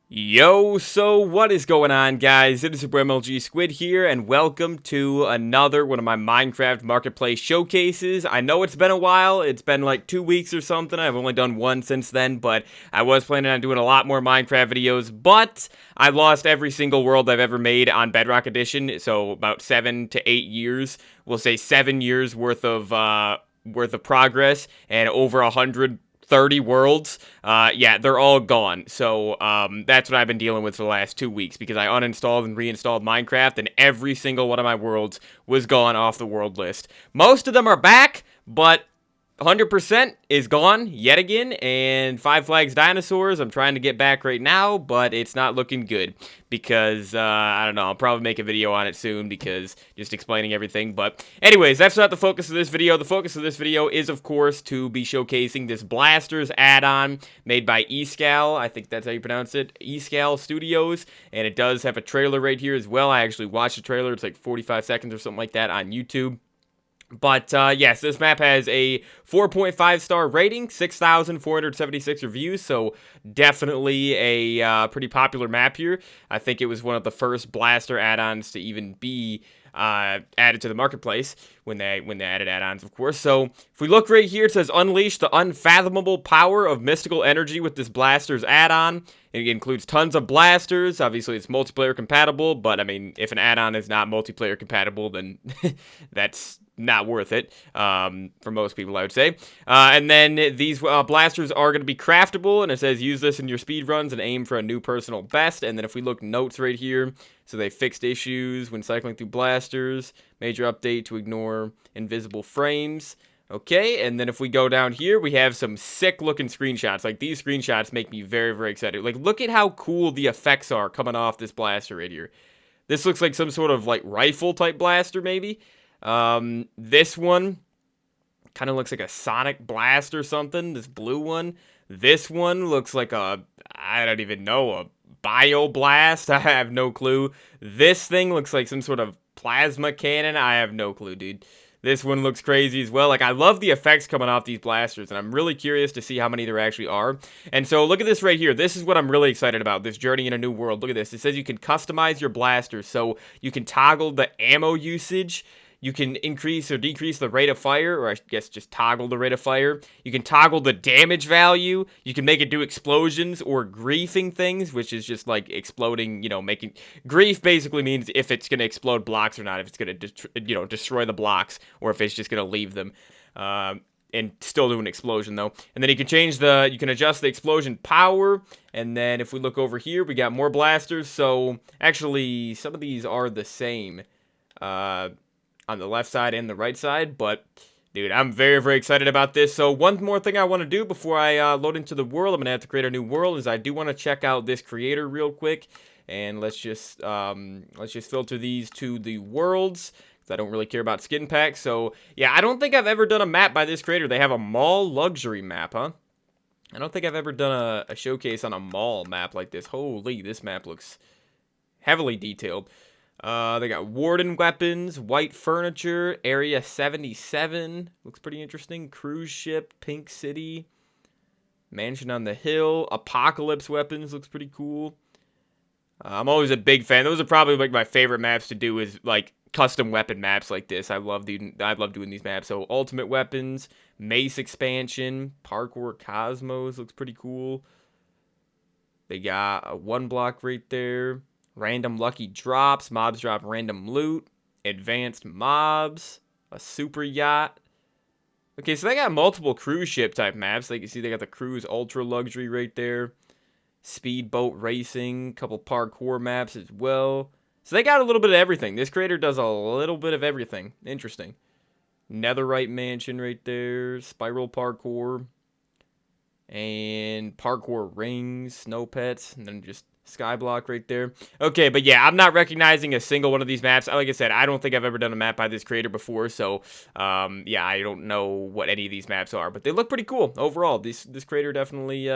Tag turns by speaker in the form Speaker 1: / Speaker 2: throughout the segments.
Speaker 1: Yo, so what is going on, guys? It is your boy MLG Squid here, and welcome to another one of my Minecraft Marketplace showcases. I know it's been a while, it's been like 2 weeks or something, I've only done one since then, but I was planning on doing a lot more Minecraft videos, but I lost every single world I've ever made on Bedrock Edition, so about 7 to 8 years, we'll say 7 years worth of progress, and over 130 worlds. Yeah, they're all gone. So that's what I've been dealing with for the last 2 weeks because I uninstalled and reinstalled Minecraft, and every single one of my worlds was gone off the world list. Most of them are back, but 100% is gone yet again, and Five Flags Dinosaurs I'm trying to get back right now, but it's not looking good because, I don't know, I'll probably make a video on it soon because just explaining everything, but anyways, that's not the focus of this video. The focus of this video is, of course, to be showcasing this Blasters add-on made by Eescal, I think that's how you pronounce it, Eescal Studios, and it does have a trailer right here as well. I actually watched the trailer, it's like 45 seconds or something like that on YouTube. But, yes, this map has a 4.5-star rating, 6,476 reviews, so definitely a pretty popular map here. I think it was one of the first Blaster add-ons to even be added to the marketplace when they added add-ons, of course. So if we look right here, it says unleash the unfathomable power of mystical energy with this Blasters add-on. It includes tons of blasters. Obviously, it's multiplayer compatible, but I mean, if an add-on is not multiplayer compatible, then that's not worth it for most people, I would say. And then these blasters are going to be craftable, and it says use this in your speed runs and aim for a new personal best. And then if we look notes right here, so they fixed issues when cycling through blasters, major update to ignore invisible frames. Okay, and then if we go down here, we have some sick-looking screenshots. Like, these screenshots make me very, very excited. Like, look at how cool the effects are coming off this blaster right here. This looks like some sort of, like, rifle-type blaster, maybe. This one kind of looks like a sonic blast or something, this blue one. This one looks like I don't even know, a bio blast. I have no clue. This thing looks like some sort of plasma cannon. I have no clue, dude. This one looks crazy as well. Like, I love the effects coming off these blasters, and I'm really curious to see how many there actually are. And so, look at this right here. This is what I'm really excited about, this journey in a new world. Look at this. It says you can customize your blasters, so you can toggle the ammo usage. You can increase or decrease the rate of fire, or I guess just toggle the rate of fire. You can toggle the damage value. You can make it do explosions or griefing things, which is just like exploding, you know, making... Grief basically means if it's going to explode blocks or not, if it's going to, destroy the blocks, or if it's just going to leave them. And still do an explosion, though. And then you can adjust the explosion power. And then if we look over here, we got more blasters. So, actually, some of these are the same. On the left side and the right side, but dude, I'm very, very excited about this. So one more thing I want to do before I load into the world, I'm gonna have to create a new world, is I do want to check out this creator real quick, and let's just filter these to the worlds, because I don't really care about skin packs. So yeah, I don't think I've ever done a map by this creator. They have a mall luxury map, huh? I don't think I've ever done a showcase on a mall map like this. Holy, this map looks heavily detailed. They got Warden weapons, white furniture, Area 77, looks pretty interesting, cruise ship, Pink City, Mansion on the Hill, Apocalypse weapons, looks pretty cool. I'm always a big fan. Those are probably like my favorite maps to do, is like custom weapon maps like this. I love doing these maps. So ultimate weapons, Mace expansion, Parkour Cosmos looks pretty cool. They got a one block right there. Random lucky drops, mobs drop random loot, advanced mobs, a super yacht. Okay, so they got multiple cruise ship type maps. Like you see, they got the cruise ultra luxury right there. Speedboat racing, couple parkour maps as well. So they got a little bit of everything. This creator does a little bit of everything. Interesting. Netherite mansion right there, spiral parkour, and parkour rings, snow pets, and then just skyblock right there. Okay, but yeah, I'm not recognizing a single one of these maps. Like I said, I don't think I've ever done a map by this creator before, so yeah, I don't know what any of these maps are, but they look pretty cool overall. This creator definitely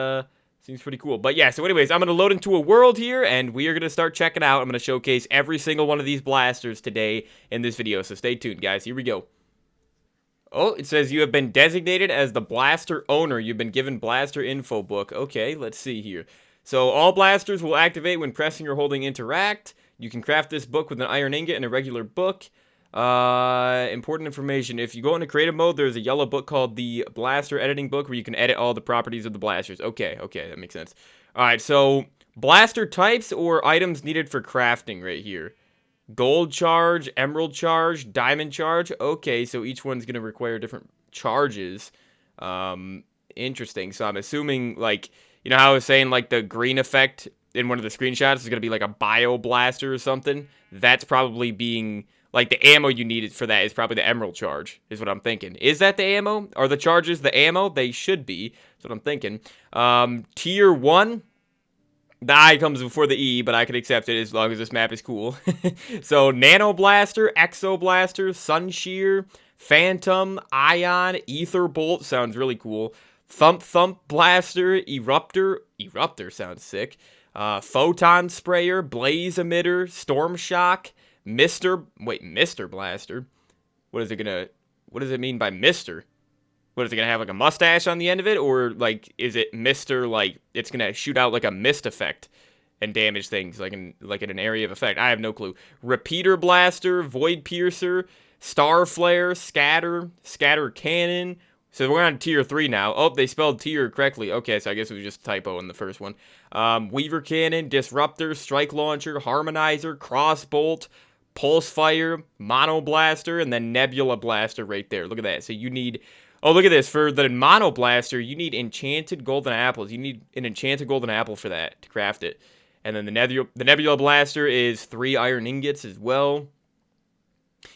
Speaker 1: seems pretty cool. But yeah, so anyways, I'm going to load into a world here, and we are going to start checking out. I'm going to showcase every single one of these blasters today in this video, so stay tuned, guys. Here we go. Oh, it says you have been designated as the blaster owner. You've been given blaster info book. Okay, let's see here. So all blasters will activate when pressing or holding interact. You can craft this book with an iron ingot and a regular book. Important information. If you go into creative mode, there's a yellow book called the Blaster Editing Book where you can edit all the properties of the blasters. Okay, that makes sense. Alright, so blaster types or items needed for crafting right here. Gold charge, emerald charge, diamond charge. Okay, so each one's going to require different charges. Interesting. So I'm assuming, like, you know how I was saying, like, the green effect in one of the screenshots is going to be like a bio blaster or something? That's probably being, like, the ammo you need for that is probably the emerald charge, is what I'm thinking. Is that the ammo? Are the charges the ammo? They should be. That's what I'm thinking. Tier 1. The I comes before the E, but I can accept it as long as this map is cool. So, Nano Blaster, Exo Blaster, Sun Shear, Phantom, Ion, Ether Bolt, sounds really cool. Thump Thump Blaster, Eruptor sounds sick. Photon Sprayer, Blaze Emitter, Storm Shock, Mr. Blaster? What does it mean by Mr.? What, is it going to have, like, a mustache on the end of it? Or, like, is it Mr., like, it's going to shoot out, like, a mist effect and damage things, like in an area of effect? I have no clue. Repeater Blaster, Void Piercer, Star Flare, Scatter Cannon. So we're on Tier 3 now. Oh, they spelled tier correctly. Okay, so I guess it was just a typo in the first one. Weaver Cannon, Disruptor, Strike Launcher, Harmonizer, Crossbolt, Pulse Fire, Mono Blaster, and then Nebula Blaster right there. Look at that. So you need... Oh, look at this. For the Mono Blaster, you need enchanted golden apples. You need an enchanted golden apple for that to craft it. And then the Nebula Blaster is 3 iron ingots as well.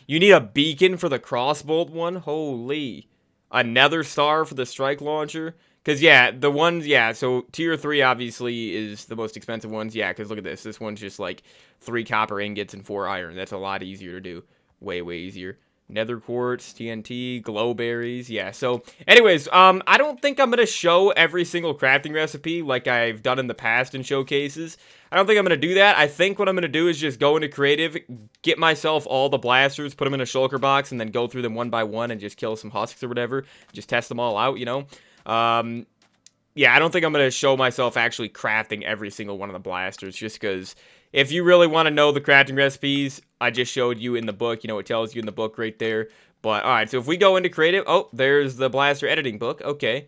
Speaker 1: You need a beacon for the Crossbolt one. Holy. A Nether Star for the Strike Launcher. Because, yeah, the ones, yeah, so Tier 3 obviously is the most expensive ones. Yeah, because look at this. This one's just like 3 copper ingots and 4 iron. That's a lot easier to do. Way, way easier. Nether Quartz, TNT, Glowberries, yeah, so, anyways, I don't think I'm going to show every single crafting recipe like I've done in the past in showcases. I don't think I'm going to do that. I think what I'm going to do is just go into creative, get myself all the blasters, put them in a shulker box, and then go through them one by one and just kill some husks or whatever, just test them all out, you know? Yeah, I don't think I'm going to show myself actually crafting every single one of the blasters, just because if you really want to know the crafting recipes, I just showed you in the book. You know, it tells you in the book right there. But, alright, so if we go into creative, oh, there's the blaster editing book. Okay.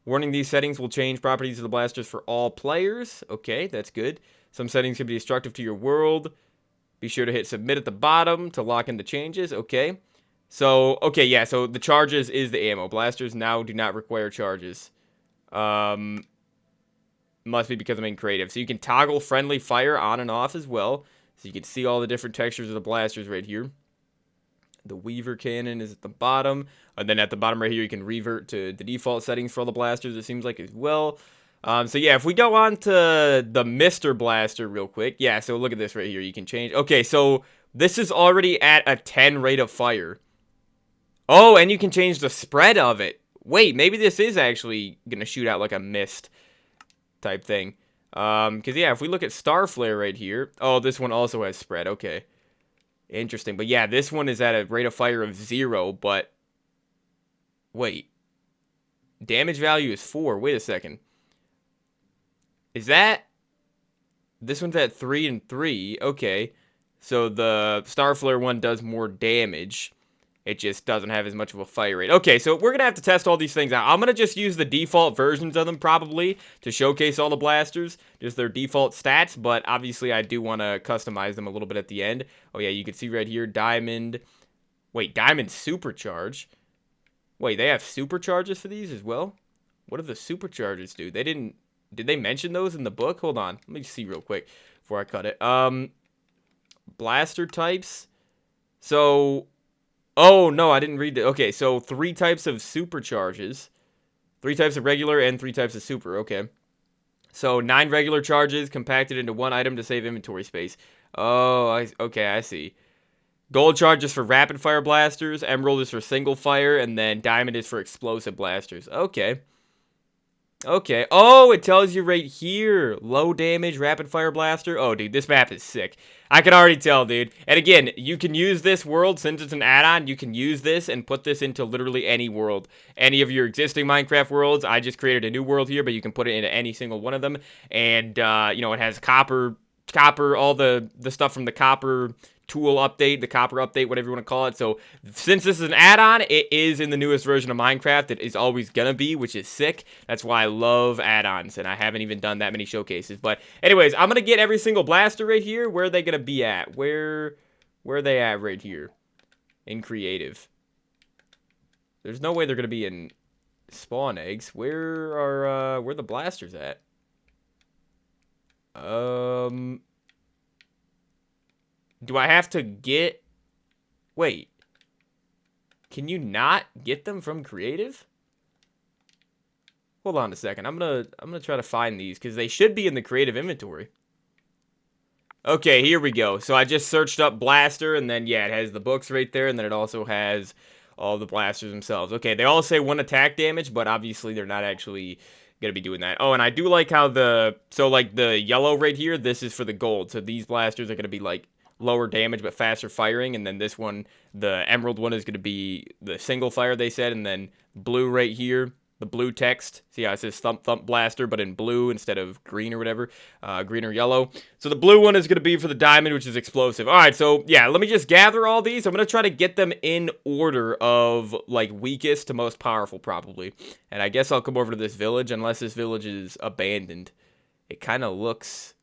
Speaker 1: Warning, these settings will change properties of the blasters for all players. Okay, that's good. Some settings can be destructive to your world. Be sure to hit submit at the bottom to lock in the changes. Okay. So, okay, yeah, so the charges is the ammo. Blasters now do not require charges. Must be because I'm in creative. So you can toggle friendly fire on and off as well. So you can see all the different textures of the blasters right here. The Weaver Cannon is at the bottom. And then at the bottom right here, you can revert to the default settings for all the blasters, it seems like, as well. So yeah, if we go on to the Mr. Blaster real quick. Yeah, so look at this right here. You can change. Okay, so this is already at a 10 rate of fire. Oh, and you can change the spread of it. Wait, maybe this is actually going to shoot out like a mist type thing. Because, yeah, if we look at Star Flare right here. Oh, this one also has spread. Okay. Interesting. But, yeah, this one is at a rate of fire of 0, but... Wait. Damage value is 4. Wait a second. Is that... This one's at 3 and 3. Okay. So, the Star Flare one does more damage. It just doesn't have as much of a fire rate. Okay, so we're going to have to test all these things out. I'm going to just use the default versions of them, probably, to showcase all the blasters. Just their default stats, but obviously I do want to customize them a little bit at the end. Oh, yeah, you can see right here, Diamond. Wait, Diamond Supercharge? Wait, they have supercharges for these as well? What do the supercharges do? They didn't... Did they mention those in the book? Hold on. Let me see real quick before I cut it. Blaster types. So... Oh, no, I didn't read it. Okay, so 3 types of supercharges. 3 types of regular and 3 types of super. Okay. So 9 regular charges compacted into 1 item to save inventory space. Oh, okay, I see. Gold charge is for rapid fire blasters. Emerald is for single fire. And then diamond is for explosive blasters. Okay. Okay. Oh, it tells you right here. Low damage, rapid fire blaster. Oh, dude, this map is sick. I can already tell, dude. And again, you can use this world, since it's an add-on, you can use this and put this into literally any world. Any of your existing Minecraft worlds. I just created a new world here, but you can put it into any single one of them. And, you know, it has copper, all the stuff from the copper tool update, the copper update, whatever you want to call it. So since this is an add-on, it is in the newest version of Minecraft. It is always gonna be, which is sick. That's why I love add-ons, and I haven't even done that many showcases. But anyways, I'm gonna get every single blaster right here. Where are they gonna be at? Where are they at right here? In creative. There's no way they're gonna be in spawn eggs. Where the blasters at? Do I have to get... Wait. Can you not get them from creative? Hold on a second. I'm gonna try to find these, because they should be in the creative inventory. Okay, here we go. So I just searched up blaster, and then, yeah, it has the books right there, and then it also has all the blasters themselves. Okay, they all say 1 attack damage, but obviously they're not actually gonna be doing that. Oh, and I do like how so like the yellow right here, this is for the gold. So these blasters are gonna be like lower damage but faster firing, and then this one, the emerald one, is going to be the single fire, they said. And then blue right here, the blue text, see how it says thump thump blaster but in blue instead of green or whatever, green or yellow. So the blue one is going to be for the diamond, which is explosive. All right, so yeah, let me just gather all these. I'm going to try to get them in order of like weakest to most powerful probably. And I guess I'll come over to this village, unless this village is abandoned. It kind of looks,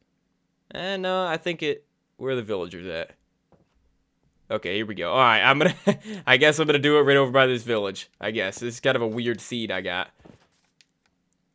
Speaker 1: no, I think it... Where are the villagers at? Okay, here we go. Alright, I guess I'm gonna do it right over by this village. I guess. This is kind of a weird seed I got.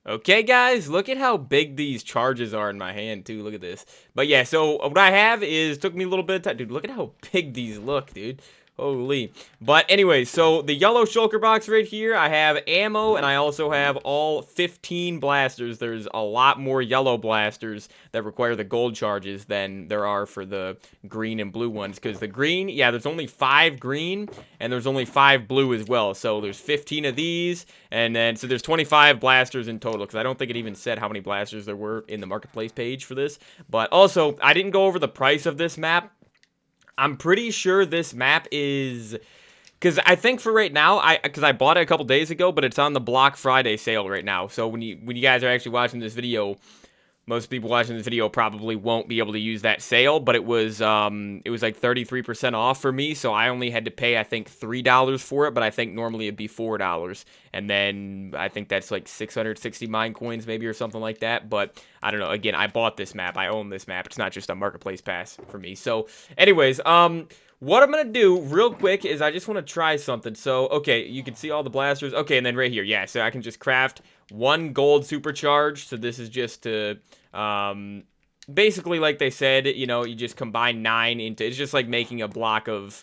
Speaker 1: Okay, guys, look at how big these charges are in my hand, too. Look at this. But yeah, so what I have is, took me a little bit of time. Dude, look at how big these look, dude. Holy. But anyway, so the yellow shulker box right here, I have ammo, and I also have all 15 blasters. There's a lot more yellow blasters that require the gold charges than there are for the green and blue ones. Because the green, yeah, there's only 5 green, and there's only 5 blue as well. So there's 15 of these, and then, so there's 25 blasters in total. Because I don't think it even said how many blasters there were in the marketplace page for this. But also, I didn't go over the price of this map. I'm pretty sure this map is... Because I think for right now, because I bought it a couple days ago, but it's on the Black Friday sale right now. So when you guys are actually watching this video, most people watching this video probably won't be able to use that sale, but it was like 33% off for me, so I only had to pay, I think, $3 for it, but I think normally it'd be $4, and then I think that's like 660 mine coins maybe or something like that, but I don't know. Again, I bought this map. I own this map. It's not just a marketplace pass for me. So anyways, what I'm going to do real quick is I just want to try something. So, okay, you can see all the blasters. Okay, and then right here, yeah, so I can just craft 1 gold supercharge. So this is just to, basically, like they said, you know, you just combine 9 into, it's just like making a block of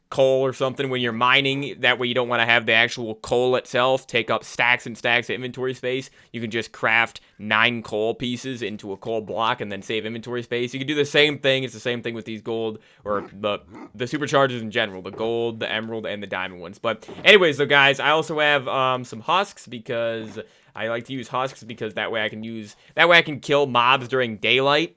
Speaker 1: coal or something when you're mining. That way you don't want to have the actual coal itself take up stacks and stacks of inventory space. You can just craft 9 coal pieces into a coal block and then save inventory space. You can do the same thing. It's the same thing with these gold, or the superchargers in general, the gold, the emerald, and the diamond ones. But anyways, though, guys, I also have some husks, because I like to use husks, because that way I can kill mobs during daylight.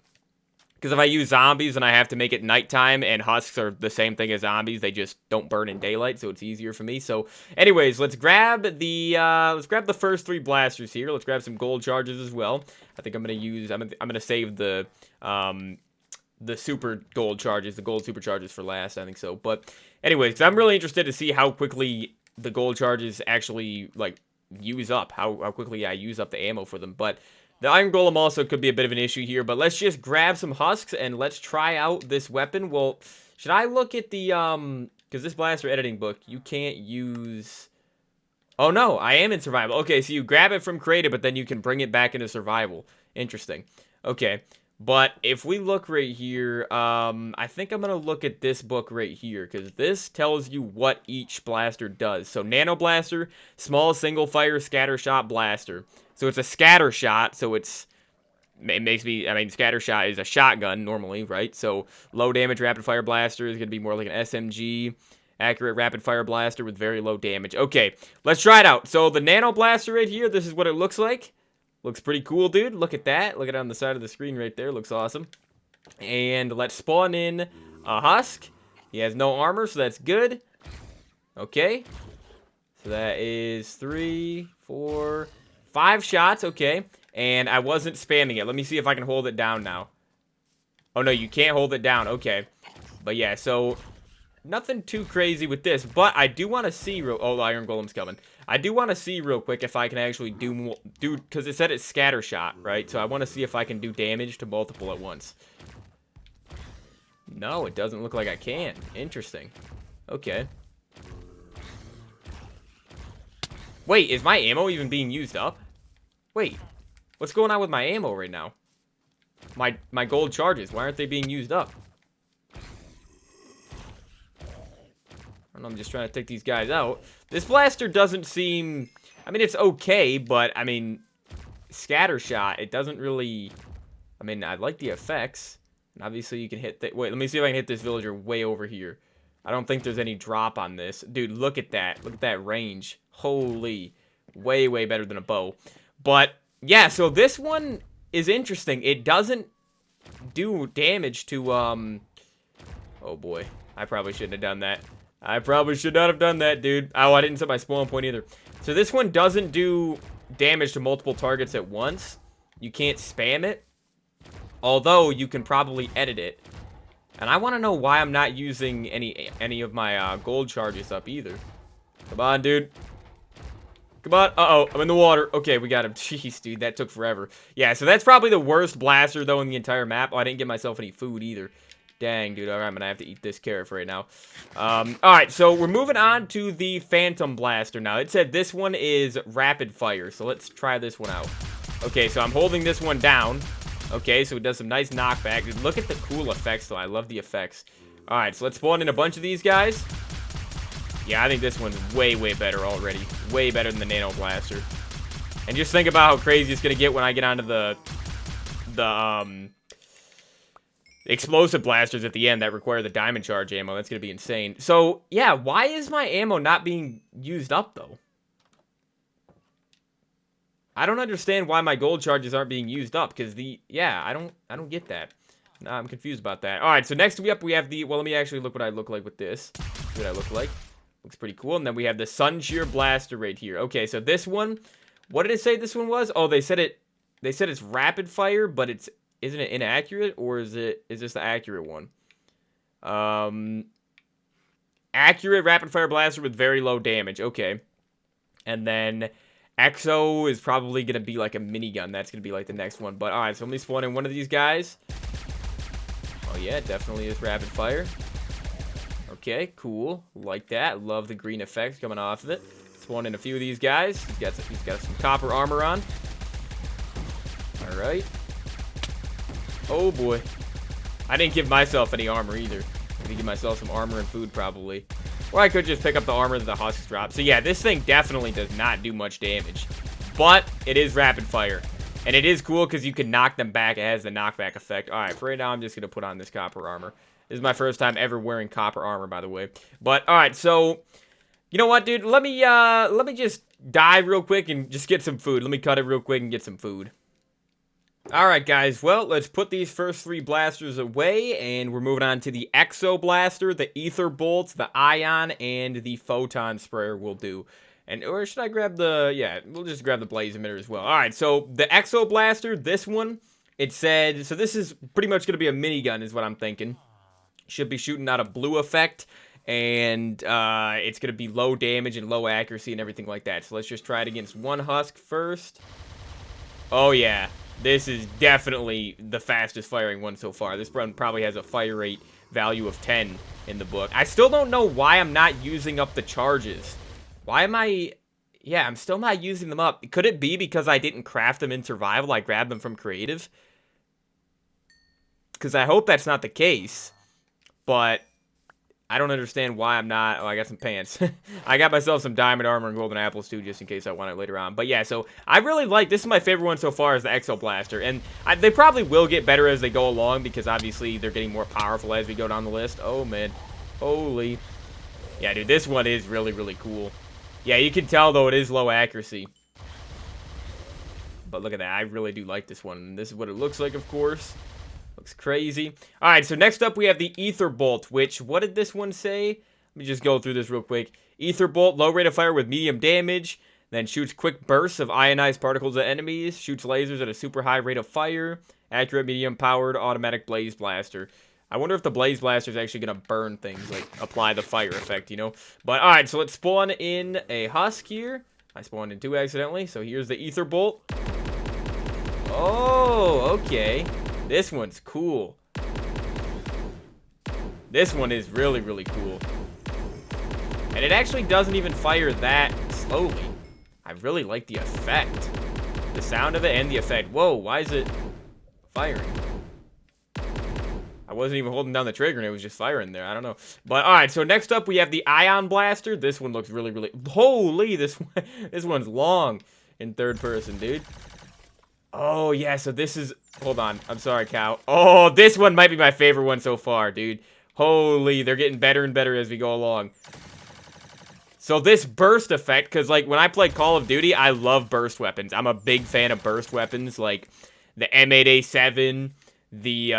Speaker 1: Because if I use zombies and I have to make it nighttime, and husks are the same thing as zombies, they just don't burn in daylight, so it's easier for me. So, anyways, let's grab the first 3 blasters here. Let's grab some gold charges as well. I think I'm gonna save the super gold charges, the gold supercharges for last. I think so. But anyways, 'cause I'm really interested to see how quickly the gold charges actually like use up, how quickly I use up the ammo for them. But the Iron Golem also could be a bit of an issue here, but let's just grab some husks and let's try out this weapon. Well, should I look at the, because this blaster editing book, you can't use... Oh, no, I am in survival. Okay, so you grab it from creative, but then you can bring it back into survival. Interesting. Okay, but if we look right here, I think I'm going to look at this book right here, because this tells you what each blaster does. So, Nano Blaster, Small Single Fire Scatter Shot Blaster. So it's a scatter shot, so it makes me, I mean, scatter shot is a shotgun normally, right? So low damage rapid fire blaster is going to be more like an SMG, accurate rapid fire blaster with very low damage. Okay, let's try it out. So the nano blaster right here, this is what it looks like. Looks pretty cool, dude. Look at that. Look at it on the side of the screen right there. Looks awesome. And let's spawn in a husk. He has no armor, so that's good. Okay. So that is 3, 4, 5 shots. Okay. And I wasn't spamming it. Let me see if I can hold it down now. Oh, no, you can't hold it down. Okay. But yeah, so nothing too crazy with this. But I do want to see... Oh, the Iron Golem's coming. I do want to see real quick if I can actually do... Because it said it's scatter shot, right? So I want to see if I can do damage to multiple at once. No, it doesn't look like I can. Interesting. Okay. Wait, is my ammo even being used up? Wait, what's going on with my ammo right now? My gold charges, why aren't they being used up? I don't know, I'm just trying to take these guys out. This blaster doesn't seem... I mean, it's okay, but, I mean, scatter shot, it doesn't really... I mean, I like the effects. And obviously, you can hit... Wait, let me see if I can hit this villager way over here. I don't think there's any drop on this. Dude, look at that. Look at that range. Holy. Way, way better than a bow. But, yeah, so this one is interesting. It doesn't do damage to, Oh, boy. I probably shouldn't have done that. I probably should not have done that, dude. Oh, I didn't set my spawn point either. So this one doesn't do damage to multiple targets at once. You can't spam it. Although, you can probably edit it. And I want to know why I'm not using any of my gold charges up either. Come on, dude. Come on. Uh-oh, I'm in the water. Okay, we got him. Jeez, dude, that took forever. Yeah, so that's probably the worst blaster, though, in the entire map. Oh, I didn't get myself any food either. Dang, dude. All right, I'm going to have to eat this carrot right now. All right, so we're moving on to the Phantom Blaster now. It said this one is rapid fire, so let's try this one out. Okay, so I'm holding this one down. Okay, so it does some nice knockback. Dude, look at the cool effects, though. I love the effects. All right, so let's spawn in a bunch of these guys. Yeah, I think this one's way, way better already. Way better than the Nano Blaster. And just think about how crazy it's going to get when I get onto the explosive blasters at the end that require the diamond charge ammo. That's going to be insane. So, yeah, why is my ammo not being used up, though? I don't understand why my gold charges aren't being used up, because yeah, I don't get that. Nah, I'm confused about that. All right, so next up we have well, let me actually look what I look like with this. See what I look like. Looks pretty cool. And then we have the Sun Shear Blaster right here. Okay, so this one, what did it say this one was? Oh, they said it's rapid fire, but isn't it inaccurate, or is this the accurate one? Accurate rapid fire blaster with very low damage. Okay. And then Exo is probably going to be like a minigun. That's going to be like the next one. But, alright, so let me spawn in one of these guys. Oh, yeah, it definitely is rapid fire. Okay, cool. Like that. Love the green effects coming off of it. Spawn in a few of these guys. He's got some copper armor on. Alright. Oh, boy. I didn't give myself any armor either. I need to give myself some armor and food, probably. Or I could just pick up the armor that the husks drop. So yeah, this thing definitely does not do much damage. But it is rapid fire. And it is cool because you can knock them back. It has the knockback effect. Alright, for right now, I'm just going to put on this copper armor. This is my first time ever wearing copper armor, by the way. But, alright, so... You know what, dude? Let me just dive real quick and just get some food. Let me cut it real quick and get some food. Alright, guys. Well, let's put these first 3 blasters away, and we're moving on to the Exo Blaster, the Ether Bolt, the Ion, and the Photon Sprayer will do. Or should I grab the... Yeah, we'll just grab the Blaze Emitter as well. Alright, so the Exo Blaster, this one, it said... So this is pretty much going to be a minigun, is what I'm thinking. Should be shooting out a blue effect, and it's going to be low damage and low accuracy and everything like that. So let's just try it against one husk first. Oh, yeah. This is definitely the fastest firing one so far. This one probably has a fire rate value of 10 in the book. I still don't know why I'm not using up the charges. Why am I... Yeah, I'm still not using them up. Could it be because I didn't craft them in survival? I grabbed them from creative? Because I hope that's not the case. But I don't understand why I'm not... Oh, I got some pants. I got myself some diamond armor and golden apples, too, just in case I want it later on. But yeah, so I really like... This is my favorite one so far is the Exo Blaster. And they probably will get better as they go along because obviously they're getting more powerful as we go down the list. Oh, man. Holy. Yeah, dude, this one is really, really cool. Yeah, you can tell, though, it is low accuracy. But look at that. I really do like this one. This is what it looks like, of course. Looks crazy. All right, so next up we have the Ether Bolt, which, what did this one say? Let me just go through this real quick. Ether Bolt, low rate of fire with medium damage, then shoots quick bursts of ionized particles at enemies, shoots lasers at a super high rate of fire, accurate medium powered automatic blaze blaster. I wonder if the blaze blaster is actually going to burn things, like apply the fire effect, you know? But all right, so let's spawn in a husk here. I spawned in 2 accidentally, so here's the Ether Bolt. Oh, okay. This one's cool. This one is really, really cool. And it actually doesn't even fire that slowly. I really like the effect. The sound of it and the effect. Whoa, why is it firing? I wasn't even holding down the trigger and it was just firing there. I don't know. But alright, so next up we have the Ion Blaster. This one looks really, really... Holy, this one's long in third person, dude. Oh, yeah, so this is... Hold on. I'm sorry, Cow. Oh, this one might be my favorite one so far, dude. Holy, they're getting better and better as we go along. So this burst effect, because, like, when I play Call of Duty, I love burst weapons. I'm a big fan of burst weapons, like the M8A7, the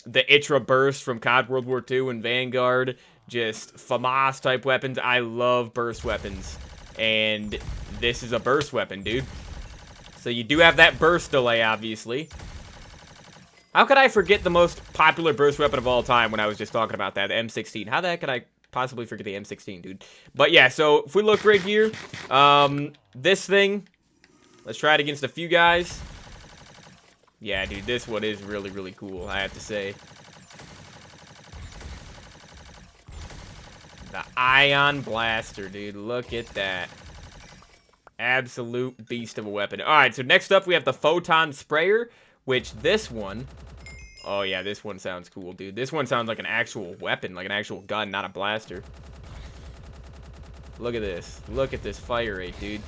Speaker 1: Itra Burst from COD World War II and Vanguard, just FAMAS-type weapons. I love burst weapons, and this is a burst weapon, dude. So you do have that burst delay, obviously. How could I forget the most popular burst weapon of all time when I was just talking about that, the M16? How the heck could I possibly forget the M16, dude? But yeah, so if we look right here, this thing, let's try it against a few guys. Yeah, dude, this one is really, really cool, I have to say. The Ion Blaster, dude, look at that. Absolute beast of a weapon. Alright, so next up we have the Photon Sprayer, which this one... Oh yeah, this one sounds cool, dude. This one sounds like an actual weapon, like an actual gun, not a blaster. Look at this. Look at this fire rate, dude.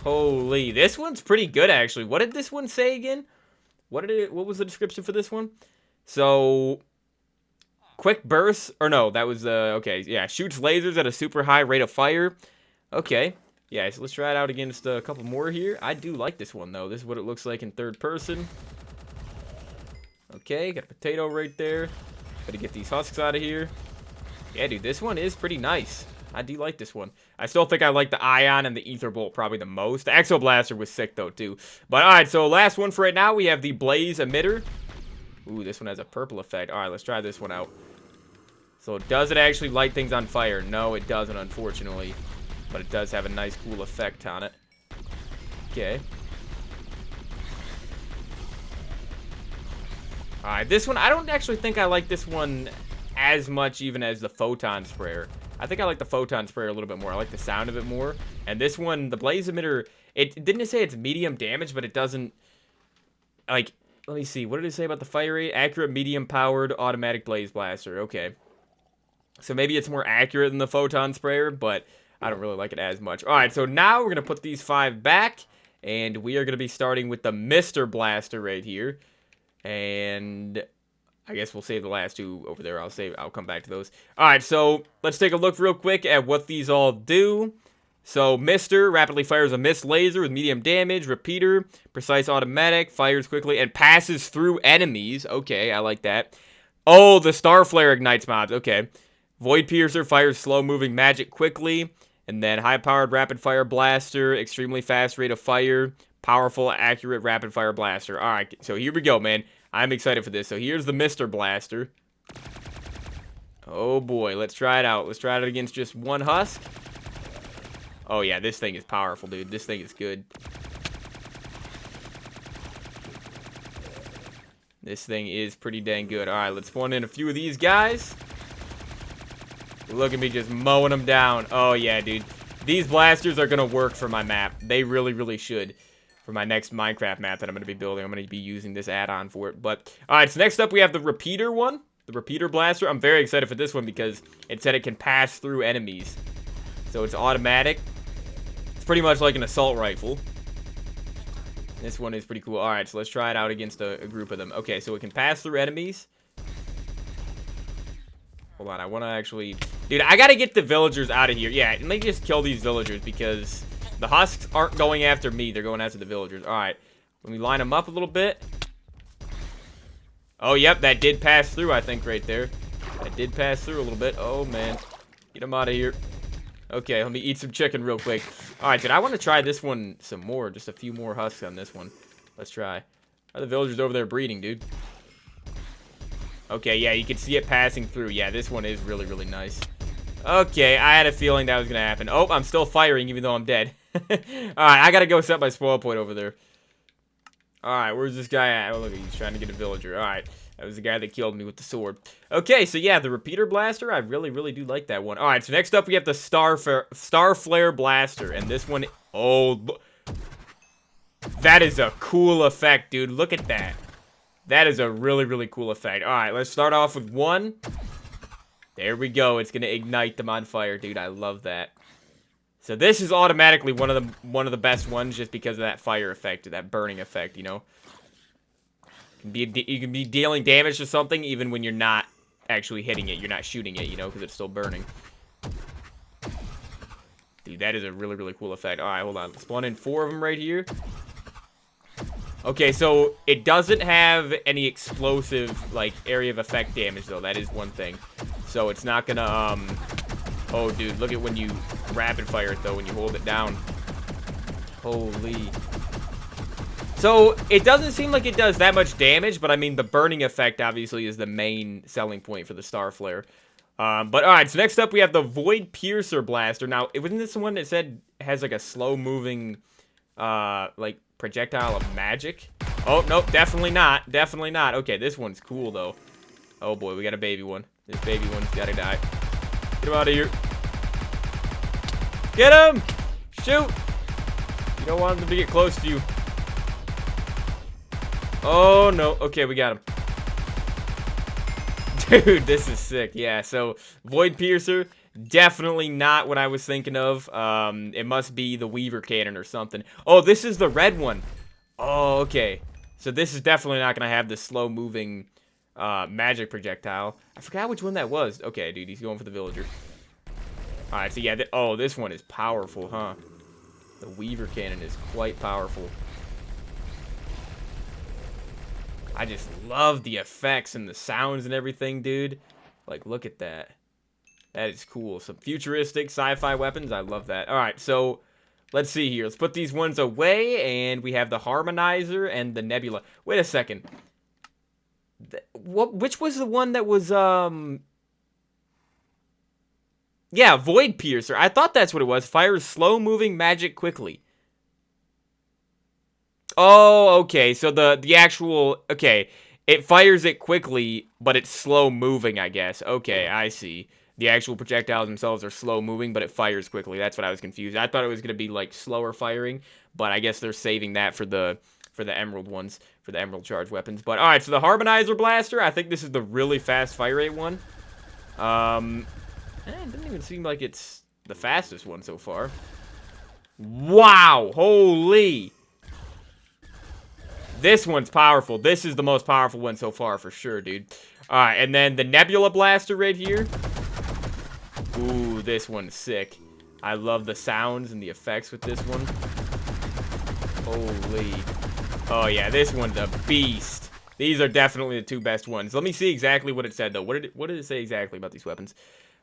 Speaker 1: Holy, this one's pretty good, actually. What did this one say again? What was the description for this one? So... Quick bursts... Or no, that was... okay, yeah. Shoots lasers at a super high rate of fire. Okay. Yeah, so let's try it out against a couple more here. I do like this one, though. This is what it looks like in third person. Okay, got a potato right there. Gotta get these husks out of here. Yeah, dude, this one is pretty nice. I do like this one. I still think I like the Ion and the Ether Bolt probably the most. The Exo Blaster was sick, though, too. But, alright, so last one for right now, we have the Blaze Emitter. Ooh, this one has a purple effect. Alright, let's try this one out. So, does it actually light things on fire? No, it doesn't, unfortunately. But it does have a nice, cool effect on it. Okay. Alright, this one, I don't actually think I like this one as much even as the Photon Sprayer. I think I like the Photon Sprayer a little bit more. I like the sound of it more. And this one, the Blaze Emitter, didn't say it's medium damage, but it doesn't, like, let me see. What did it say about the fire rate? Accurate, medium-powered, automatic Blaze Blaster. Okay. So maybe it's more accurate than the Photon Sprayer, but... I don't really like it as much. Alright, so now we're going to put these 5 back. And we are going to be starting with the Mr. Blaster right here. And I guess we'll save the last 2 over there. I'll come back to those. Alright, so let's take a look real quick at what these all do. So, Mr. rapidly fires a mist laser with medium damage. Repeater, precise automatic, fires quickly and passes through enemies. Okay, I like that. Oh, the Star Flare ignites mobs. Okay. Void Piercer fires slow-moving magic quickly. And then high-powered rapid-fire blaster, extremely fast rate of fire, powerful, accurate rapid-fire blaster. All right, so here we go, man. I'm excited for this. So here's the Mr. Blaster. Oh, boy. Let's try it out. Let's try it against just one husk. Oh, yeah, this thing is powerful, dude. This thing is good. This thing is pretty dang good. All right, let's spawn in a few of these guys. Look at me just mowing them down. Oh, yeah, dude. These blasters are going to work for my map. They really, really should. For my next Minecraft map that I'm going to be building. I'm going to be using this add-on for it. But, alright, so next up we have the Repeater one. The Repeater Blaster. I'm very excited for this one because it said it can pass through enemies. So it's automatic. It's pretty much like an assault rifle. This one is pretty cool. Alright, so let's try it out against a group of them. Okay, so it can pass through enemies. Hold on, I want to actually... Dude, I got to get the villagers out of here. Yeah, let me just kill these villagers because The husks aren't going after me. They're going after the villagers. All right. Let me line them up a little bit. Oh, yep. That did pass through, I think, right there. That did pass through a little bit. Oh, man. Get them out of here. Okay, let me eat some chicken real quick. All right, dude. I want to try this one some more. Just a few more husks on this one. Let's try. Are the villagers over there breeding, dude? Okay, yeah. You can see it passing through. Yeah, this one is really, really nice. Okay, I had a feeling that was going to happen. Oh, I'm still firing even though I'm dead. Alright, I got to go set my spoil point over there. Alright, where's this guy at? Oh, look, he's trying to get a villager. Alright, that was the guy that killed me with the sword. Okay, so yeah, the repeater blaster, I really, really do like that one. Alright, so next up we have the Star Flare Blaster. And this one, oh, that is a cool effect, dude. Look at that. That is a really, really cool effect. Alright, let's start off with one. There we go. It's gonna ignite them on fire, dude. I love that. So this is automatically one of the best ones, just because of that fire effect, or that burning effect. You know, you can be dealing damage to something even when you're not actually hitting it. You're not shooting it, you know, because it's still burning. Dude, that is a really, really cool effect. All right, hold on. Spawn in 4 of them right here. Okay, so it doesn't have any explosive, like, area of effect damage, though. That is one thing. So it's not gonna, oh, dude, look at when you rapid fire it, though, when you hold it down. Holy. So it doesn't seem like it does that much damage, but, I mean, the burning effect, obviously, is the main selling point for the Star Flare. But, alright, so next up, we have the Void Piercer Blaster. Now, wasn't this the one that said has, like, a slow-moving, like, projectile of magic? Oh, nope, definitely not. Definitely not. Okay, this one's cool, though. Oh, boy, we got a baby one. This baby one's gotta die. Get him out of here. Get him! Shoot! You don't want them to get close to you. Oh, no. Okay, we got him. Dude, this is sick. Yeah, so Void Piercer, definitely not what I was thinking of. It must be the Weaver Cannon or something. Oh, this is the red one. Oh, okay. So this is definitely not going to have the slow-moving magic projectile. I forgot which one that was. Okay, dude, he's going for the villager. Alright, so yeah, oh, this one is powerful, huh? The Weaver Cannon is quite powerful. I just love the effects and the sounds and everything, dude. Like, look at that. That is cool. Some futuristic sci-fi weapons. I love that. Alright, so let's see here. Let's put these ones away, and we have the Harmonizer and the Nebula. Wait a second. Which was the one that was, yeah, Void Piercer. I thought that's what it was. Fires slow-moving magic quickly. Oh, okay. So the actual, okay, it fires it quickly, but it's slow-moving, I guess. Okay, I see. The actual projectiles themselves are slow-moving, but it fires quickly. That's what I was confused. I thought it was going to be, like, slower firing, but I guess they're saving that for the Emerald ones, for the Emerald Charge weapons. But, alright, so the Harmonizer Blaster, I think this is the really fast fire rate one. It doesn't even seem like it's the fastest one so far. Wow! Holy! This one's powerful. This is the most powerful one so far, for sure, dude. Alright, and then the Nebula Blaster right here. Ooh, this one's sick. I love the sounds and the effects with this one. Holy. Oh, yeah, this one's a beast. These are definitely the 2 best ones. Let me see exactly what it said, though. What did it say exactly about these weapons?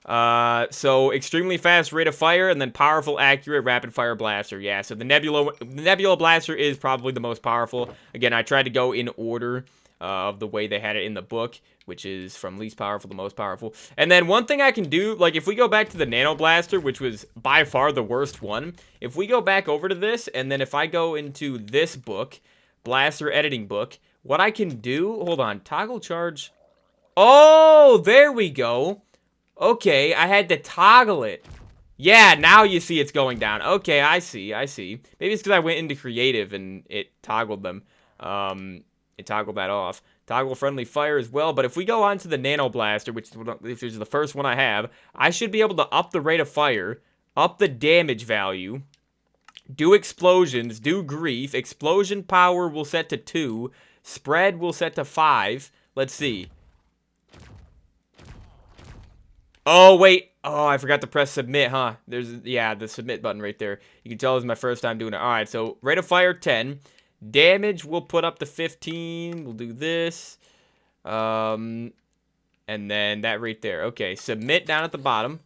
Speaker 1: So extremely fast rate of fire, and then powerful, accurate, rapid-fire blaster. Yeah, so the Nebula Blaster is probably the most powerful. Again, I tried to go in order of the way they had it in the book, which is from least powerful to most powerful. And then one thing I can do, like if we go back to the Nano Blaster, which was by far the worst one, if we go back over to this, and then if I go into this book, Blaster Editing Book, what I can do, hold on, toggle charge. Oh, there we go. Okay, I had to toggle it. Yeah, now you see it's going down. Okay, I see. Maybe it's because I went into creative and it toggled them. It toggled that off. Toggle friendly fire as well. But if we go on to the Nano Blaster, which is the first one I have, I should be able to up the rate of fire, up the damage value, do explosions, do grief. Explosion power will set to 2. Spread will set to 5. Let's see. Oh, wait. Oh, I forgot to press submit, huh? There's, yeah, the submit button right there. You can tell it was my first time doing it. All right, so rate of fire 10. Damage we'll put up to 15. We'll do this. And then that right there. Okay, submit down at the bottom.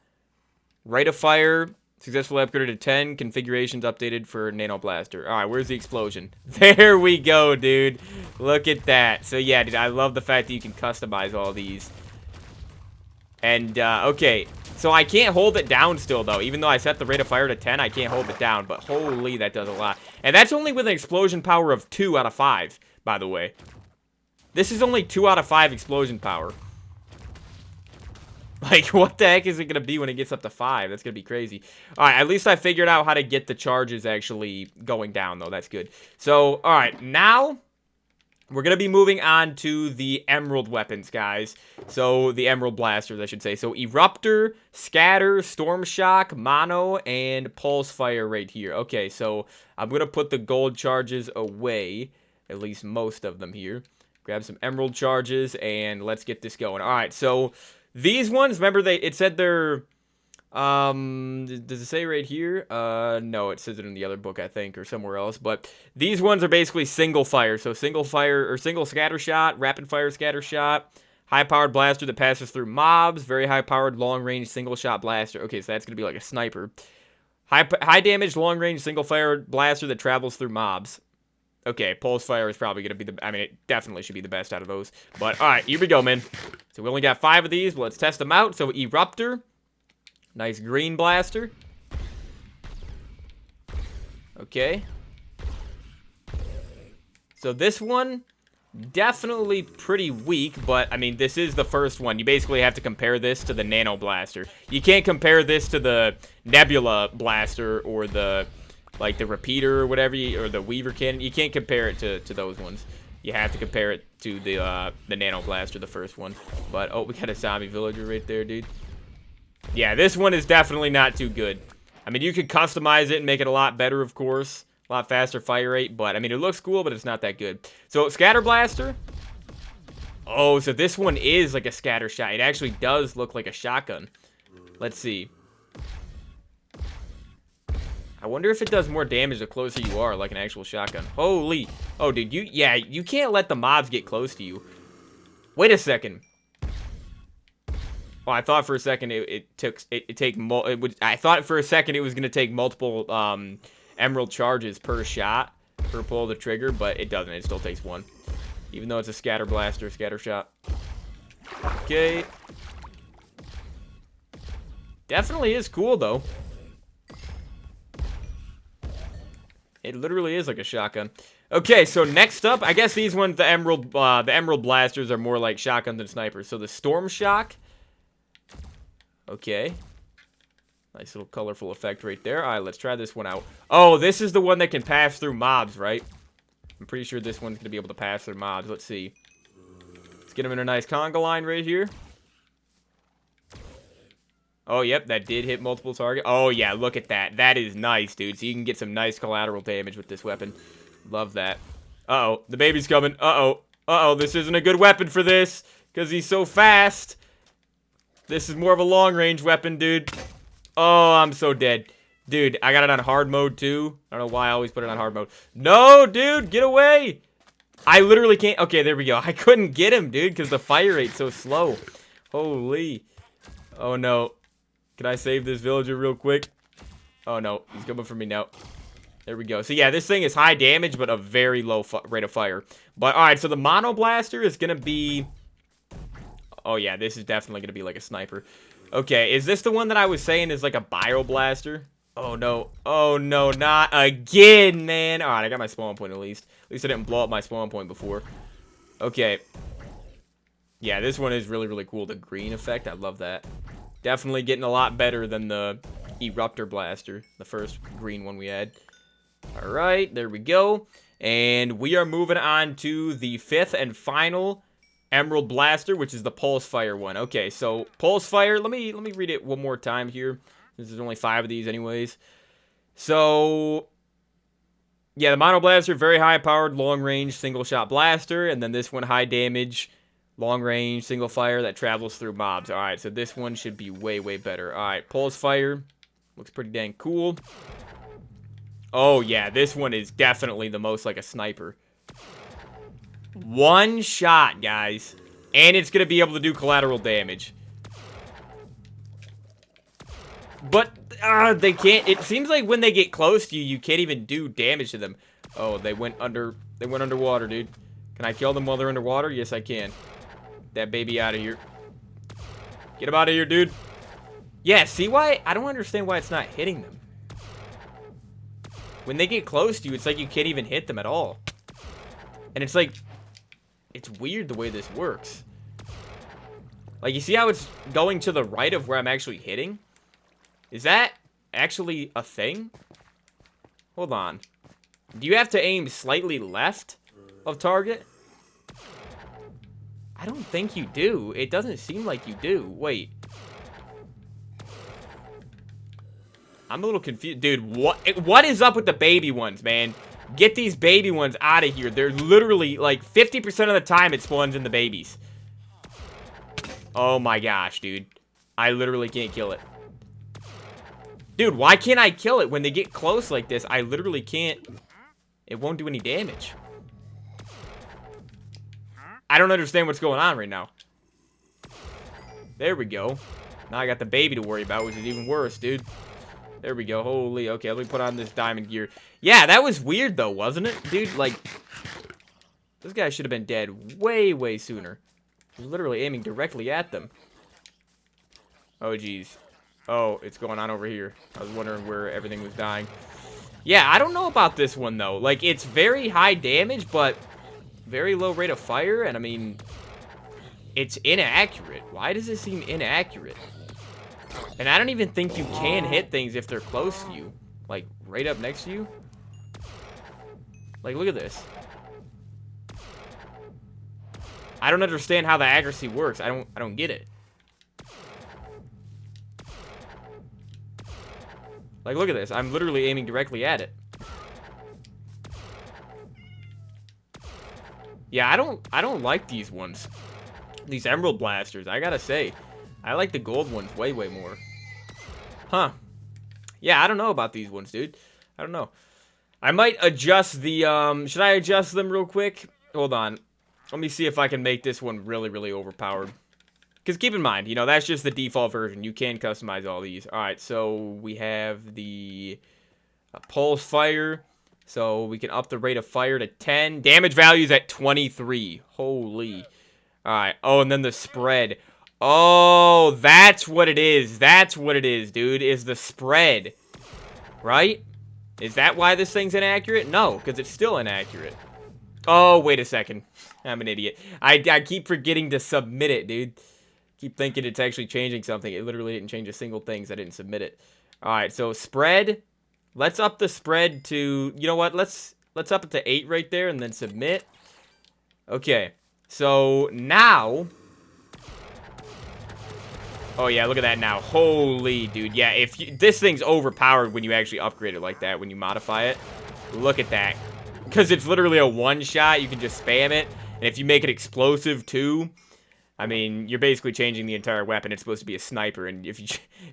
Speaker 1: Rate of fire successfully upgraded to 10. Configurations updated for Nano Blaster. All right, where's the explosion? There we go, dude. Look at that. So yeah, dude, I love the fact that you can customize all these. And, okay, so I can't hold it down still, though. Even though I set the rate of fire to 10, I can't hold it down. But holy, that does a lot. And that's only with an explosion power of 2 out of 5, by the way. This is only 2 out of 5 explosion power. Like, what the heck is it going to be when it gets up to 5? That's going to be crazy. All right, at least I figured out how to get the charges actually going down, though. That's good. So, all right, now we're going to be moving on to the emerald weapons, guys. So, the emerald blasters, I should say. So, Eruptor, Scatter, Storm Shock, Mono, and Pulse Fire right here. Okay, so I'm going to put the gold charges away, at least most of them here. Grab some emerald charges, and let's get this going. All right, so these ones, remember, it said they're, does it say right here? No, it says it in the other book, I think, or somewhere else. But these ones are basically single fire. So single fire, or single scatter shot, rapid fire scatter shot, high-powered blaster that passes through mobs, very high-powered long-range single-shot blaster. Okay, so that's going to be like a sniper. High-damage, long-range single-fire blaster that travels through mobs. Okay, Pulse Fire is probably going to be the... I mean, it definitely should be the best out of those. But, alright, here we go, man. So we only got 5 of these. Well, let's test them out. So, Eruptor. Nice green blaster. Okay. So, this one, definitely pretty weak. But, I mean, this is the first one. You basically have to compare this to the Nano Blaster. You can't compare this to the Nebula Blaster or the... like the repeater or whatever, or the Weaver cannon. You can't compare it to those ones. You have to compare it to the Nano Blaster, the first one. But, oh, we got a zombie villager right there, dude. Yeah, this one is definitely not too good. I mean, you could customize it and make it a lot better, of course. A lot faster fire rate, but, I mean, it looks cool, but it's not that good. So, Scatter Blaster. Oh, so this one is like a scatter shot. It actually does look like a shotgun. Let's see. I wonder if it does more damage the closer you are, like an actual shotgun. Holy. Oh, dude, you can't let the mobs get close to you. Wait a second. Oh, I thought for a second I thought for a second it was going to take multiple emerald charges per shot per pull the trigger, but it doesn't. It still takes 1. Even though it's a scatter blaster, scatter shot. Okay. Definitely is cool, though. It literally is like a shotgun. Okay, so next up, I guess these ones, the emerald blasters are more like shotguns than snipers. So the Storm Shock. Okay. Nice little colorful effect right there. All right, let's try this one out. Oh, this is the one that can pass through mobs, right? I'm pretty sure this one's going to be able to pass through mobs. Let's see. Let's get him in a nice conga line right here. Oh, yep, that did hit multiple targets. Oh, yeah, look at that. That is nice, dude. So you can get some nice collateral damage with this weapon. Love that. Uh-oh, the baby's coming. Uh-oh. Uh-oh, this isn't a good weapon for this, because he's so fast. This is more of a long-range weapon, dude. Oh, I'm so dead. Dude, I got it on hard mode, too. I don't know why I always put it on hard mode. No, dude, get away. I literally can't. Okay, there we go. I couldn't get him, dude, because the fire rate's so slow. Holy. Oh, no. Can I save this villager real quick? Oh, no. He's coming for me now. There we go. So, yeah, this thing is high damage, but a very low rate of fire. But, alright, so the Mono Blaster is going to be... Oh, yeah, this is definitely going to be like a sniper. Okay, is this the one that I was saying is like a Bio Blaster? Oh, no. Oh, no, not again, man. Alright, I got my spawn point at least. At least I didn't blow up my spawn point before. Okay. Yeah, this one is really, really cool. The green effect, I love that. Definitely getting a lot better than the Eruptor Blaster, the first green one we had. Alright, there we go. And we are moving on to the 5th and final Emerald Blaster, which is the Pulse Fire one. Okay, so Pulse Fire, let me read it one more time here, since there's only 5 of these anyways. So, yeah, the Mono Blaster, very high-powered, long-range, single-shot blaster, and then this one, high damage, Long range, single fire that travels through mobs. Alright, so this one should be way, way better. Alright, pulse fire. Looks pretty dang cool. Oh, yeah, this one is definitely the most like a sniper. One shot, guys. And it's going to be able to do collateral damage. But, they can't... It seems like when they get close to you, you can't even do damage to them. Oh, they went underwater, dude. Can I kill them while they're underwater? Yes, I can. That baby out of here. Get him out of here, dude. Yeah, see why? I don't understand why it's not hitting them. When they get close to you, it's like you can't even hit them at all. And it's like... It's weird the way this works. Like, you see how it's going to the right of where I'm actually hitting? Is that actually a thing? Hold on. Do you have to aim slightly left of target? I don't think you do. It doesn't seem like you do. Wait. I'm a little confused. Dude, what is up with the baby ones, man? Get these baby ones out of here. They're literally, like, 50% of the time it spawns in the babies. Oh my gosh, dude. I literally can't kill it. Dude, why can't I kill it? When they get close like this, I literally can't. It won't do any damage. I don't understand what's going on right now. There we go. Now I got the baby to worry about, which is even worse, dude. There we go. Holy, okay, let me put on this diamond gear. Yeah, that was weird, though, wasn't it? Dude, like, this guy should have been dead way, way sooner. He was literally aiming directly at them. Oh, geez. Oh, it's going on over here. I was wondering where everything was dying. Yeah, I don't know about this one, though. Like, it's very high damage, but very low rate of fire, and, I mean, it's inaccurate. Why does it seem inaccurate? And I don't even think you can hit things if they're close to you. Like, right up next to you. Like, look at this. I don't understand how the accuracy works. I don't get it. Like, look at this. I'm literally aiming directly at it. Yeah, I don't like these ones. These emerald blasters, I gotta say. I like the gold ones way, way more. Huh. Yeah, I don't know about these ones, dude. I don't know. I might adjust the, should I adjust them real quick? Hold on. Let me see if I can make this one really, really overpowered. Because keep in mind, you know, that's just the default version. You can customize all these. Alright, so we have the pulse fire. So we can up the rate of fire to 10. Damage value's at 23. Holy. Alright. Oh, and then the spread. Oh, that's what it is. That's what it is, dude. Is the spread. Right? Is that why this thing's inaccurate? No, because it's still inaccurate. Oh, wait a second. I'm an idiot. I keep forgetting to submit it, dude. Keep thinking it's actually changing something. It literally didn't change a single thing, so I didn't submit it. Alright, so spread. Let's up the spread to... You know what? Let's up it to 8 right there and then submit. Okay. So, now... Oh, yeah, look at that now. Holy, dude. Yeah, if you, this thing's overpowered when you actually upgrade it like that, when you modify it. Look at that. Because it's literally a one-shot. You can just spam it. And if you make it explosive, too, I mean, you're basically changing the entire weapon. It's supposed to be a sniper. And if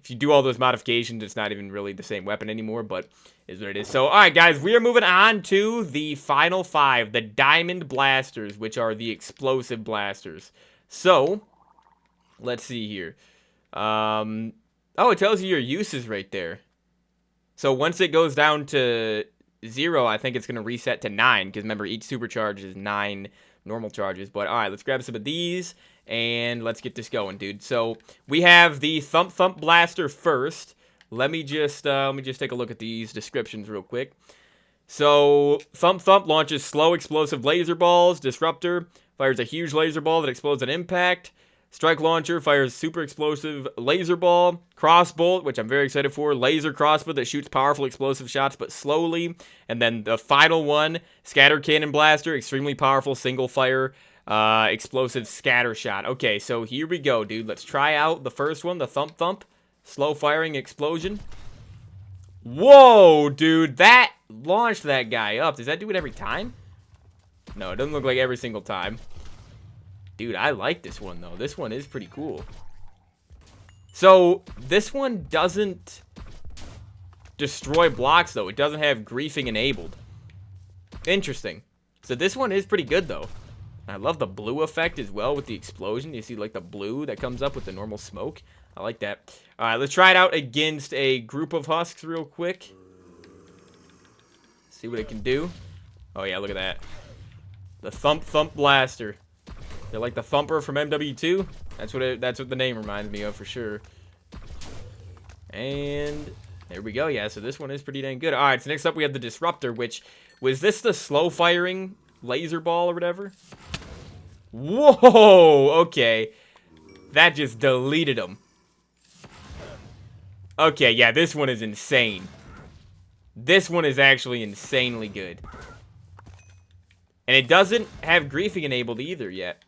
Speaker 1: you do all those modifications, it's not even really the same weapon anymore, but is what it is. So, all right, guys, we are moving on to the final 5, the Diamond Blasters, which are the explosive blasters. So, let's see here. Oh, it tells you your uses right there. So once it goes down to 0, I think it's going to reset to 9. Because remember, each supercharge is 9 normal charges. But alright, let's grab some of these. And let's get this going, dude. So we have the Thump Thump Blaster first. Let me just take a look at these descriptions real quick. So Thump Thump launches slow explosive laser balls. Disruptor fires a huge laser ball that explodes on impact. Strike Launcher fires super explosive laser ball. Crossbolt, which I'm very excited for. Laser crossbow that shoots powerful explosive shots but slowly. And then the final one, Scatter Cannon Blaster, extremely powerful single fire explosive scatter shot. Okay, so here we go, dude. Let's try out the first one, the Thump Thump. Slow firing explosion. Whoa, dude. That launched that guy up. Does that do it every time? No, it doesn't look like every single time. Dude, I like this one, though. This one is pretty cool. So, this one doesn't destroy blocks, though. It doesn't have griefing enabled. Interesting. So, this one is pretty good, though. I love the blue effect as well with the explosion. You see, like, the blue that comes up with the normal smoke. I like that. All right, let's try it out against a group of husks real quick. See what it can do. Oh, yeah, look at that. The Thump Thump Blaster. They're like the Thumper from MW2. That's what the name reminds me of for sure. And there we go. Yeah, so this one is pretty dang good. All right, so next up we have the Disruptor, which was this the slow firing laser ball or whatever? Whoa, okay. That just deleted them. Okay, yeah, this one is insane. This one is actually insanely good. And it doesn't have griefing enabled either yet.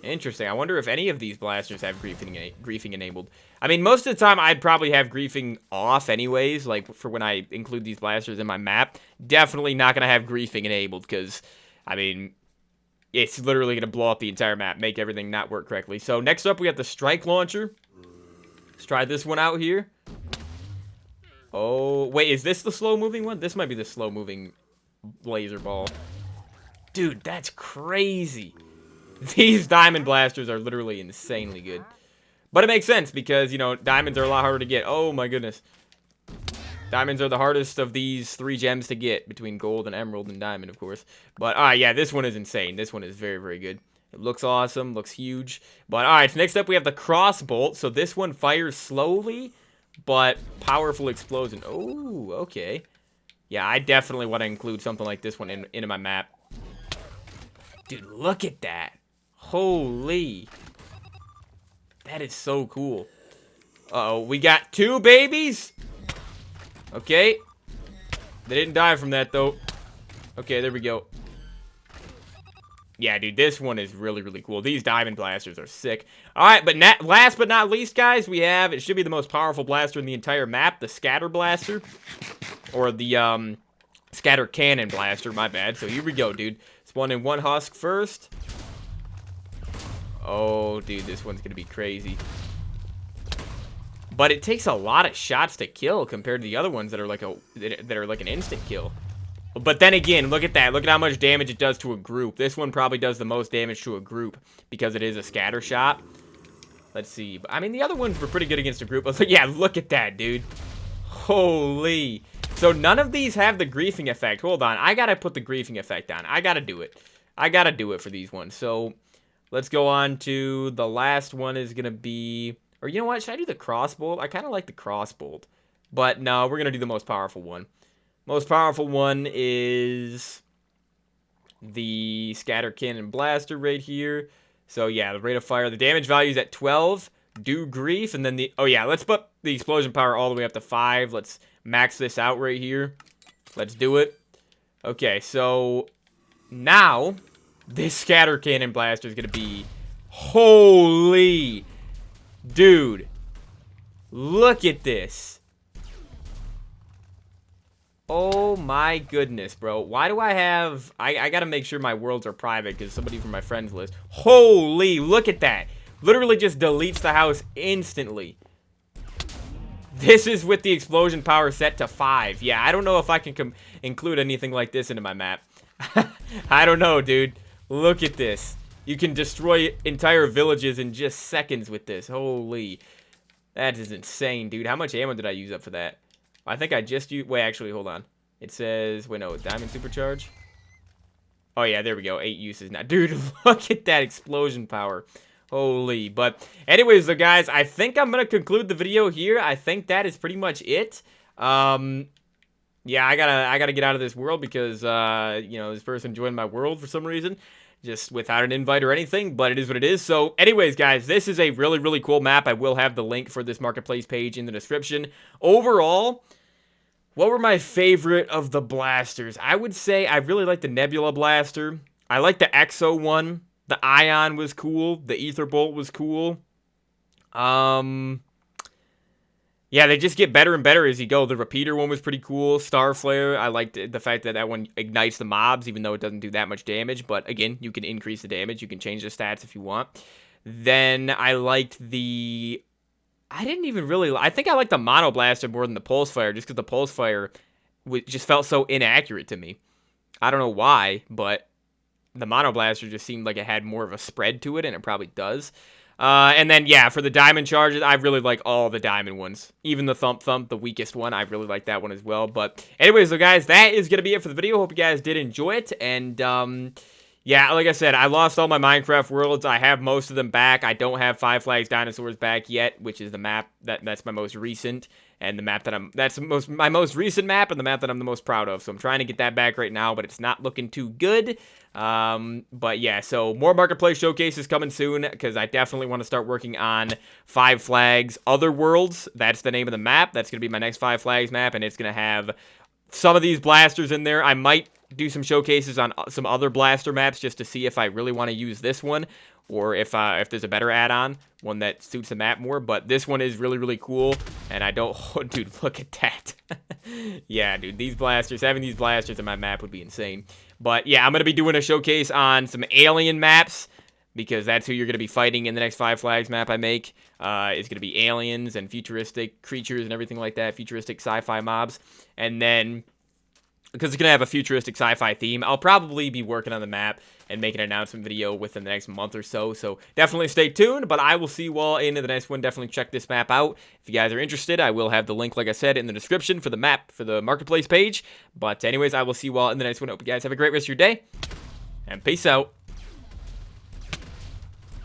Speaker 1: Interesting. I wonder if any of these blasters have griefing enabled. I mean, most of the time, I'd probably have griefing off anyways, like, for when I include these blasters in my map. Definitely not going to have griefing enabled, because, I mean, it's literally going to blow up the entire map, make everything not work correctly. So, next up, we have the Strike Launcher. Let's try this one out here. Oh, wait, is this the slow-moving one? This might be the slow-moving laser ball. Dude, that's crazy. These diamond blasters are literally insanely good. But it makes sense because, you know, diamonds are a lot harder to get. Oh, my goodness. Diamonds are the hardest of these 3 gems to get between gold and emerald and diamond, of course. But, yeah, this one is insane. This one is very, very good. It looks awesome, looks huge. But, all right, so next up we have the Crossbolt. So this one fires slowly, but powerful explosion. Oh, okay. Yeah, I definitely want to include something like this one into my map. Dude, look at that. Holy. That is so cool. Uh-oh, we got 2 babies. Okay. They didn't die from that, though. Okay, there we go. Yeah, dude, this one is really, really cool. These diamond blasters are sick. All right, but last but not least, guys, we have, it should be the most powerful blaster in the entire map, the Scatter Blaster. Or the, Scatter Cannon Blaster, my bad. So here we go, dude. Spawn in 1 husk first. Oh, dude, this one's gonna be crazy. But it takes a lot of shots to kill compared to the other ones that are like an instant kill. But then again, look at that. Look at how much damage it does to a group. This one probably does the most damage to a group because it is a scatter shot. Let's see. I mean, the other ones were pretty good against a group. But yeah, look at that, dude. Holy. So none of these have the griefing effect. Hold on. I gotta put the griefing effect on. I gotta do it. I gotta do it for these ones. So let's go on to the last one is gonna be... Or you know what? Should I do the Crossbolt? I kind of like the Crossbolt. But no, we're gonna do the most powerful one. Most powerful one is the Scatter Cannon Blaster right here. So yeah, the rate of fire. The damage value is at 12. Do grief. And then the... Oh yeah, let's put the explosion power all the way up to 5. Let's max this out right here. Let's do it. Okay, so now this Scatter Cannon Blaster is going to be... Holy... Dude. Look at this. Oh my goodness, bro. Why do I have... I gotta make sure my worlds are private because somebody from my friends list. Holy, look at that. Literally just deletes the house instantly. This is with the explosion power set to 5. Yeah, I don't know if I can include anything like this into my map. I don't know, dude. Look at this. You can destroy entire villages in just seconds with this. Holy. That is insane, dude. How much ammo did I use up for that? I think I just used... Wait, actually, hold on. It says... Wait, no, Diamond Supercharge? Oh, yeah, there we go. 8 uses now. Dude, look at that explosion power. Holy. But anyways, though, guys, I think I'm going to conclude the video here. I think that is pretty much it. Yeah, I gotta get out of this world because, you know, this person joined my world for some reason. Just without an invite or anything, but it is what it is. So anyways, guys, this is a really, really cool map. I will have the link for this marketplace page in the description. Overall, what were my favorite of the blasters? I would say I really like the Nebula Blaster. I like the Exo one. The Ion was cool. The Ether Bolt was cool. Yeah, they just get better and better as you go. The repeater one was pretty cool. Star Flare, I liked the fact that that one ignites the mobs, even though it doesn't do that much damage. But again, you can increase the damage. You can change the stats if you want. Then I liked the... I didn't even really... I think I liked the Mono Blaster more than the Pulse Fire, just because the Pulse Fire just felt so inaccurate to me. I don't know why, but the Mono Blaster just seemed like it had more of a spread to it, and it probably does. And then, yeah, for the diamond charges, I really like all the diamond ones. Even the Thump Thump, the weakest one, I really like that one as well. But anyways, so guys, that is going to be it for the video. Hope you guys did enjoy it. And, yeah, like I said, I lost all my Minecraft worlds. I have most of them back. I don't have Five Flags Dinosaurs back yet, which is the map that's my most recent. And the map that that's my most recent map and the map that I'm the most proud of. So I'm trying to get that back right now, but it's not looking too good. But yeah, so more Marketplace showcases coming soon, because I definitely want to start working on Five Flags Other Worlds. That's the name of the map. That's going to be my next Five Flags map, and it's going to have some of these blasters in there. I might do some showcases on some other blaster maps just to see if I really want to use this one, or if there's a better add-on, one that suits the map more. But this one is really, really cool, and I don't... Oh, dude, look at that. Yeah, dude, these blasters, having these blasters in my map would be insane. But yeah, I'm going to be doing a showcase on some alien maps, because that's who you're going to be fighting in the next Five Flags map I make. It's going to be aliens and futuristic creatures and everything like that, futuristic sci-fi mobs. And then, because it's going to have a futuristic sci-fi theme, I'll probably be working on the map and make an announcement video within the next month or so. So definitely stay tuned, but I will see you all in the next one. Definitely check this map out. If you guys are interested, I will have the link, like I said, in the description for the map, for the Marketplace page. But anyways, I will see you all in the next one. Hope you guys have a great rest of your day, and peace out.